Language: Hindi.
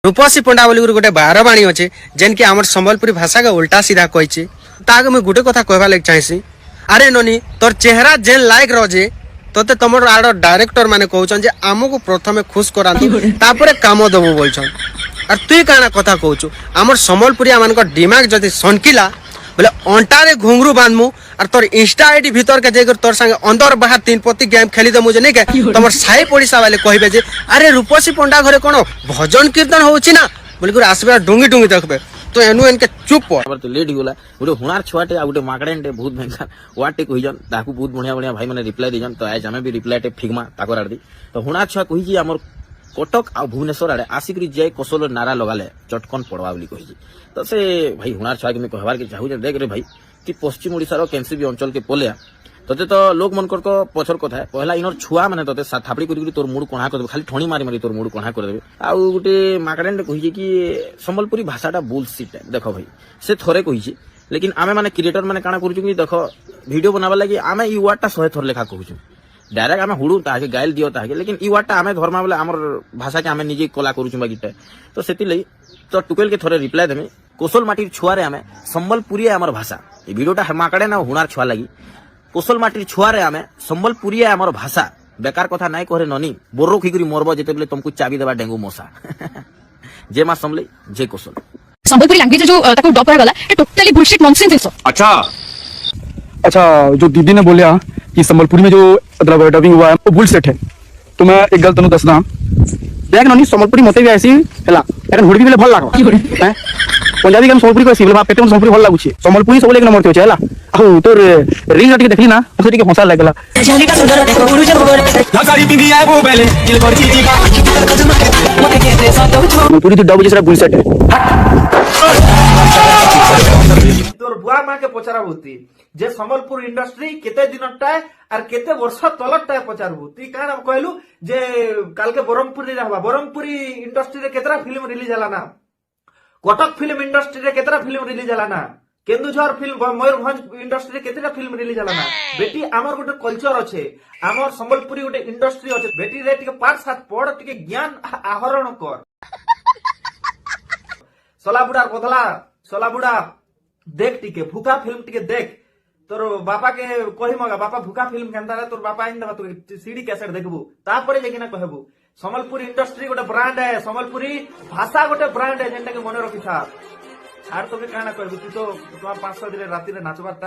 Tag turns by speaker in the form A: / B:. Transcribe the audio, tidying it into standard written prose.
A: रूपसी पंडा बोली गोटे बारवाणी अच्छे जेन की आम संबलपुरी भाषा के उल्टा सीधा कही ताके मुझे गोटे कथा कहवा लगे चाहसी अरे ननी तोर चेहरा जेन लायक रजे तोते तुम आड़ डायरेक्टर माने कहउछन जे आमको प्रथमे खुश करांतु तापरे काम दबो बोलछन और तुई काना कथा कहउछु हमर संबलपुरिया मानक दिमाग जति सनकिला बोले अंटारे घुंगरू बांधमु और तोर इंस्टा आईडी भीतर के जेकर तोर संगे अंदर बाहर तीन पत्ती गेम खेली दे मुझे नहीं के तमर साई पड़िसा वाले कहबे जे अरे रूपसी पंडा घरे कोन भजन कीर्तन होउछि ना बोली गुर आसबे डुंगी डुंगी देखबे तो एनु एनके चुप पर
B: तो लेट गला गोटे हुनार छुआटे आ गोटे माकड़ेनटे बहुत भयंकर वाटे कहिजन ताकू बहुत बढ़िया बढ़िया भाई माने रिप्लाई दिजन तो आज हमें भी रिप्लाई टे फिगमा ताकर आड़ी तो हुनार छुआ कहिजी हमर कटक आ भुवनेश्वर आड़े आसिक जय कौशल नारा लगाले चटकन पड़वा बोली कहिजी तो से भाई हुनार छुआ के मैं कहबार के चाहू देख रे भाई कि पश्चिम ओडिसा केनसी भी अंचल के पलिया तोते तो लोक मनकर तो पछर कथा है पहला इनर छुआ माने तोते थापड़ी करी तोर मुड़ कणा कर खाली ठणी मारी मारी तोर मुड़ कणा कर देबे आ गोटे माकड़ेन कहिजे कि संबलपुरी भाषाटा बुलशिट है देखो भाई से थोरे कहिजे लेकिन आमे माने क्रिएटर माने काना करूछु कि देखो वीडियो बनाबा लागि आमे ई वर्डटा 100 थोर लेखा कहूछु डायरेक्ट आमे हुडू ताके गाइल दियो ताके लेकिन ई वर्डटा आमे धर्मा बोले हमर भाषा के आमे निजे कला करूछु बागीटा तो सेति लई तो टुकेल के थोरे रिप्लाई देमे कोसल माटीर छुआरे आमे संबलपुरी हमर भाषा ई वीडियोटा माकड़े ना हुनार छुआ लागि कोसल माटीर छुआरे आमे संबलपुरी हमर भाषा बेकार कथा नाय करे ननी बोर्रो खिकरी मरबो जेते बेले तुमको चाबी देबा डेंगू मशा जे मा समले जे कोसल
C: संबलपुरी लैंग्वेज जो ताको ड्रॉप करा गला ये टोटली बुलशिट नॉनसेंस है।
D: अच्छा जो दीदी ने बोलिया कि संबलपुरी में जो मतलब डबिंग हुआ है वो बुलशिट है तो मैं एक गल तनु दसना देख ननी संबलपुरी मते भी ऐसी हला लेकिन हुडबी बेले भल लागो हैं पंजाबी गान संबलपुरी कहसी बोले पेटे में संबलपुरी भल लागुची संबलपुरी सब एक नंबर ते हला आउ तोर रील टिके देखली ना तो टिके हंसा लागला संबलपुरी तो डब जैसा बुलशिट है
E: तोर बुआ मां के पचराबुती जे संबलपुर इंडस्ट्री केते दिनटा आर केते वर्ष तलटा पचारबुती काना कहलु जे काल के बरमपुरी रहबा बरमपुरी इंडस्ट्री रे केतरा फिल्म रिलीज हला ना कटक फिल्म इंडस्ट्री रे केतरा फिल्म रिलीज हला ना केन्दुझर फिल्म मयूरभंज इंडस्ट्री रे केतरा फिल्म रिलीज हला ना बेटी हमर गोटे कल्चर अछि हमर संबलपुरी गोटे इंडस्ट्री अछि बेटी रे टिके पाठ साथ पढ़ टिके ज्ञान आहरण कर सोलाबुडा बदला सोलाबुडा देख टिके भूखा फिल्म टिके देख तोर बापा के कहि मगा बापा भूखा फिल्म केनता रे तोर बापा इन देबा तोर सीडी कैसेट देखबू तापरे जेकिना कहबू संबलपुरी इंडस्ट्री गोटे ब्रांड है संबलपुरी भाषा गोटे ब्रांड है जेनटा के मने रखि था आर तो के काना कहबू तू तो 500 दिन राती रे नाचबारता